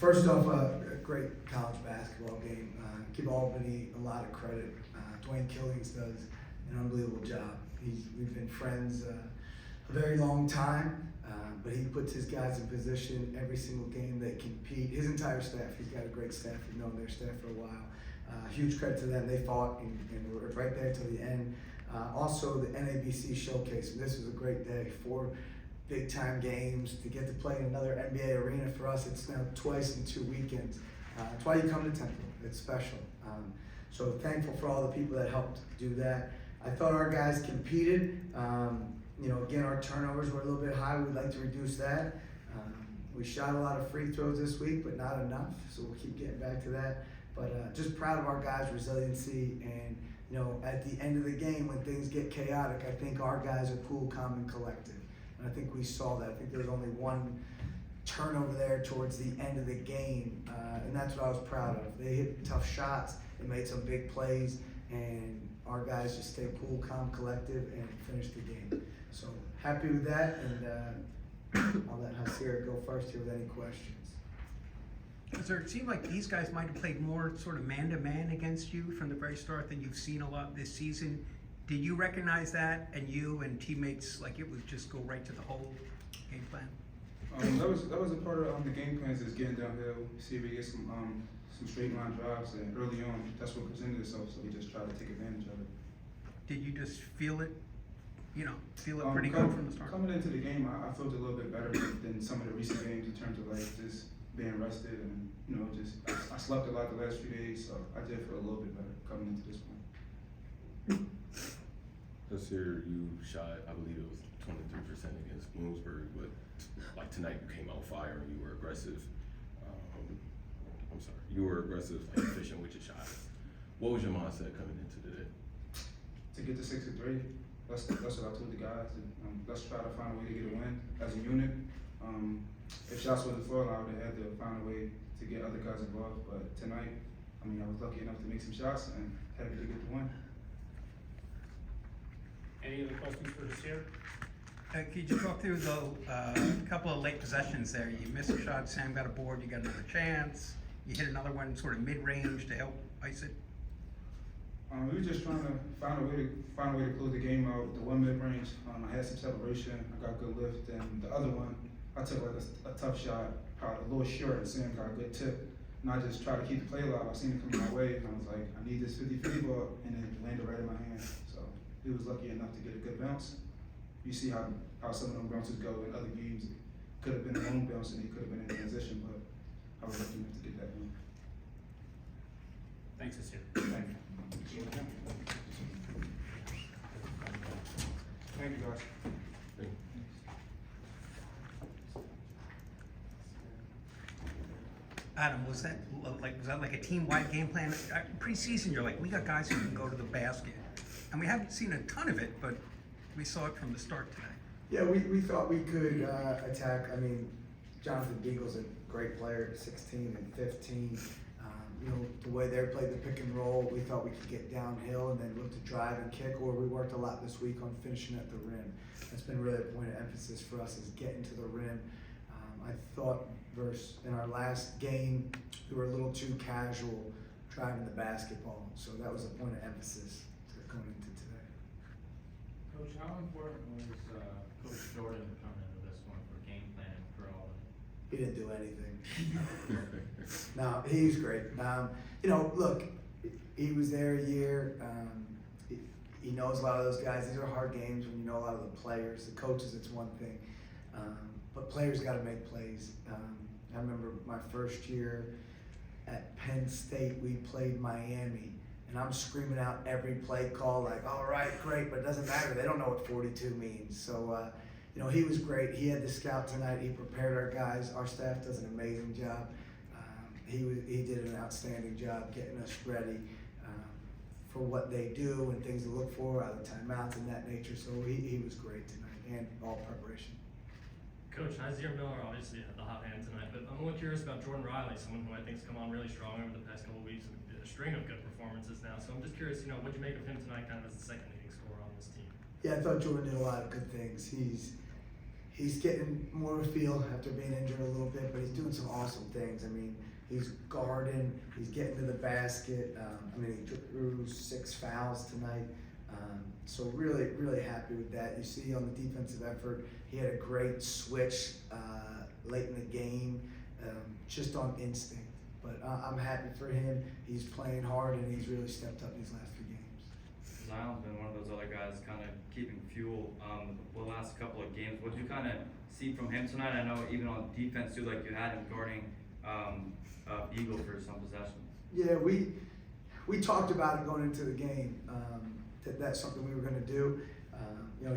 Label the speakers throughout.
Speaker 1: First off, a great college basketball game. Give Albany a lot of credit. Dwayne Killings does an unbelievable job. We've been friends a very long time, but he puts his guys in position every single game they compete. His entire staff, he's got a great staff. We've known their staff for a while. Huge credit to them. They fought and were right there till the end. Also, the NABC showcase. This was a great day. 4 big-time games to get to play in another NBA arena for us. It's now twice in 2 weekends. That's why you come to Temple. It's special. So thankful for all the people that helped do that. I thought our guys competed. Again, our turnovers were a little bit high. We'd like to reduce that. We shot a lot of free throws this week, but not enough. So we'll keep getting back to that. But just proud of our guys' resiliency. And at the end of the game, when things get chaotic, I think our guys are cool, calm, and collected. And I think we saw that. I think there was only one turnover there towards the end of the game, and that's what I was proud of. They hit tough shots, they made some big plays, and our guys just stayed cool, calm, collected, and finished the game. So happy with that, and I'll let Hysier go first here with any questions.
Speaker 2: Sir, it seemed like these guys might have played more sort of man-to-man against you from the very start than you've seen a lot this season. Did you recognize that, and you and teammates, like it would just go right to the whole game plan?
Speaker 3: That was a part of the game plans, is getting downhill, see if we get some straight line drives, and early on, that's what presented itself, so we just try to take advantage of it.
Speaker 2: Did you just feel it, pretty good from the start?
Speaker 3: Coming into the game, I felt a little bit better than some of the recent games in terms of like just being rested and I slept a lot the last few days, so I did feel a little bit better coming into this one.
Speaker 4: This year you shot, I believe it was 23% against Bloomsburg, but like tonight you came out fire and you were aggressive. You were aggressive and efficient with your shots. What was your mindset coming into today?
Speaker 3: To get to 6-3, that's what I told the guys. Let's try to find a way to get a win as a unit. If shots wasn't falling, I would have had to find a way to get other guys involved. But tonight, I was lucky enough to make some shots and happy to get the win.
Speaker 5: Any other questions for Hysier?
Speaker 2: Could you talk through the couple of late possessions there? You missed a shot, Sam got a board, you got another chance. You hit another one sort of mid-range to help ice it.
Speaker 3: We were just trying to find a way to close the game out. The one mid-range, I had some separation, I got good lift, and the other one, I took like a tough shot, probably a little short, and Sam got a good tip. And I just tried to keep the play alive. I seen it coming my way, and I was like, I need this 50-50 ball, and it landed right in my hand. So he was lucky enough to get a good bounce. You see how some of them bounces go in other games. It could have been a long bounce, and he could have been in transition, but I was lucky enough to get that one.
Speaker 5: Thanks, Hysier.
Speaker 3: Thank you. Thank you, guys.
Speaker 2: Adam, was that like a team-wide game plan? Pre-season, you're like, we got guys who can go to the basket. And we haven't seen a ton of it, but we saw it from the start today.
Speaker 1: Yeah, we thought we could attack. Jonathan Beagle's a great player, 16 and 15. The way they played the pick and roll, we thought we could get downhill and then look to drive and kick, or we worked a lot this week on finishing at the rim. That's been really a point of emphasis for us, is getting to the rim. I thought in our last game, we were a little too casual driving the basketball, so that was a point of emphasis going into today.
Speaker 5: Coach, how important was Coach Jordan coming into this one for game planning for all of it?
Speaker 1: He didn't do anything. No, he's great. Look, he was there a year. He knows a lot of those guys. These are hard games when you know a lot of the players. The coaches, it's one thing. But players got to make plays. I remember my first year at Penn State, we played Miami, and I'm screaming out every play call like, all right, great, but it doesn't matter. They don't know what 42 means. So, he was great. He had the scout tonight. He prepared our guys. Our staff does an amazing job. He did an outstanding job getting us ready for what they do and things to look for out of timeouts and that nature. So he was great tonight, and all preparation.
Speaker 6: Coach, Hysier Miller obviously had the hot hand tonight, but I'm really curious about Jordan Riley, someone who I think has come on really strong over the past couple of weeks and did a string of good performances now. So I'm just curious, what'd you make of him tonight, kind of as the second leading scorer on this team?
Speaker 1: Yeah, I thought Jordan did a lot of good things. he's getting more of a feel after being injured a little bit, but he's doing some awesome things. I mean, he's guarding, he's getting to the basket. He drew 6 fouls tonight. So really, really happy with that. You see on the defensive effort, he had a great switch late in the game, just on instinct. But I'm happy for him. He's playing hard and he's really stepped up these last few games.
Speaker 7: Zion's been one of those other guys kind of keeping fuel the last couple of games. What did you kind of see from him tonight? I know even on defense too, like you had him guarding Eagle for some possessions.
Speaker 1: Yeah, we talked about it going into the game, that that's something we were going to do.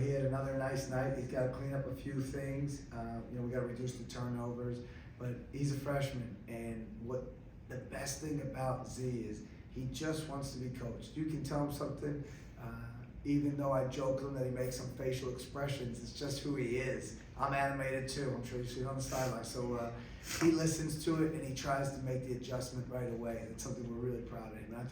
Speaker 1: He had another nice night. He's got to clean up a few things. We got to reduce the turnovers. But he's a freshman, and what the best thing about Z is he just wants to be coached. You can tell him something, even though I joke with him that he makes some facial expressions. It's just who he is. I'm animated too. I'm sure you see it on the sideline. So he listens to it and he tries to make the adjustment right away. It's something we're really proud of him. And I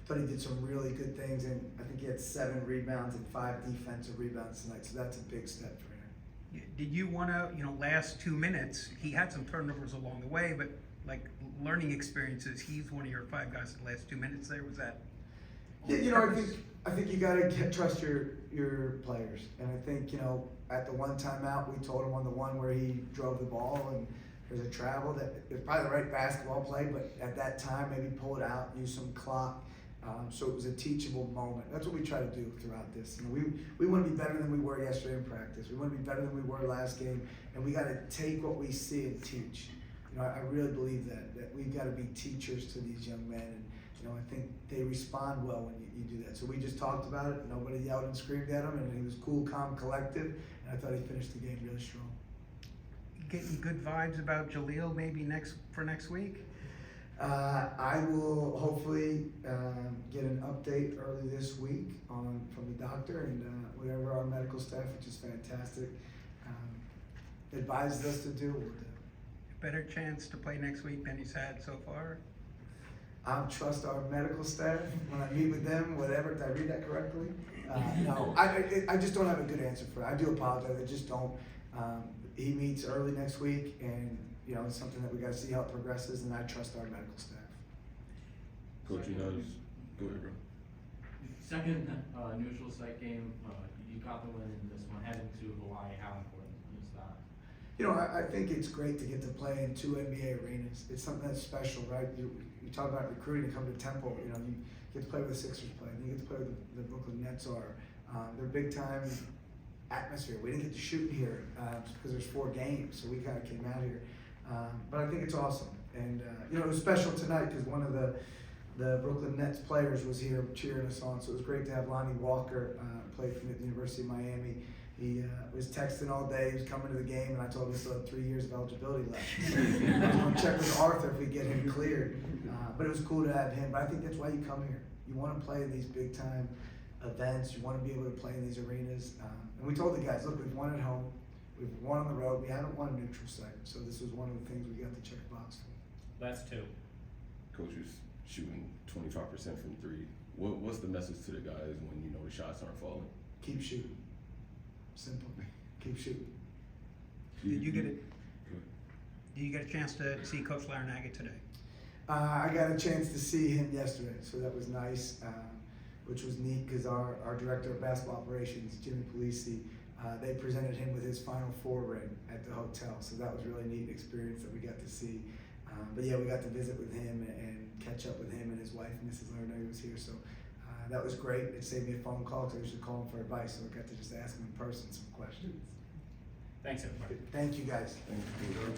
Speaker 1: thought he did some really good things, and I think he had 7 rebounds and 5 defensive rebounds tonight. So that's a big step for him.
Speaker 2: Did you want to, last 2 minutes, he had some turnovers along the way, but like learning experiences, he's one of your 5 guys in the last 2 minutes there. Was that?
Speaker 1: Yeah, I think you gotta trust your players. And I think, at the one timeout, we told him on the one where he drove the ball and there's a travel that it was probably the right basketball play, but at that time, maybe pull it out, use some clock. So it was a teachable moment. That's what we try to do throughout this. We want to be better than we were yesterday in practice. We want to be better than we were last game, and we got to take what we see and teach. I really believe that we've got to be teachers to these young men, and I think they respond well when you do that. So we just talked about it. Nobody yelled and screamed at him, and he was cool, calm, collective, and I thought he finished the game really strong.
Speaker 2: Getting good vibes about Jaleel maybe for next week?
Speaker 1: I will hopefully get an update early this week from the doctor, and whatever our medical staff, which is fantastic, advises us to do, we'll do.
Speaker 2: Better chance to play next week than he's had so far?
Speaker 1: I trust our medical staff when I meet with them, whatever. Did I read that correctly? No, I just don't have a good answer for it. I do apologize. I just don't. He meets early next week, and it's something that we got to see how it progresses, and I trust our medical staff.
Speaker 4: Coach, go ahead, bro.
Speaker 5: Second neutral site game, you got the win in this one, heading to Hawaii. How important is that?
Speaker 1: I think it's great to get to play in 2 NBA arenas. It's something that's special, right? You talk about recruiting, you come to Temple, you get to play with the Sixers play, and you get to play with the Brooklyn Nets are. They're big time atmosphere. We didn't get to shoot here because there's 4 games, so we kind of came out here. But I think it's awesome. And, it was special tonight because one of the Brooklyn Nets players was here cheering us on, so it was great to have Lonnie Walker play from the University of Miami. He was texting all day. He was coming to the game, and I told him he still had 3 years of eligibility left. I was going to check with Arthur if we get him cleared. But it was cool to have him. But I think that's why you come here. You want to play in these big-time events. You want to be able to play in these arenas. And we told the guys, look, we've won at home. We've won on the road. We haven't won a neutral site. So this was one of the things we got to check box for.
Speaker 5: That's 2.
Speaker 4: Coach is shooting 25% from 3. What's the message to the guys when the shots aren't falling?
Speaker 1: Keep shooting. Simple. Keep shooting.
Speaker 2: Did you get a chance to see Coach Larinaga today?
Speaker 1: I got a chance to see him yesterday, so that was nice, which was neat because our director of basketball operations, Jimmy Polisi, they presented him with his Final Four ring at the hotel, so that was a really neat experience that we got to see. But yeah, we got to visit with him and catch up with him and his wife, Mrs. Larinaga was here, so that was great. It saved me a phone call because I used to call him for advice, so I got to just ask him in person some questions.
Speaker 5: Thanks, everybody.
Speaker 1: Thank you, guys.
Speaker 4: Thank you.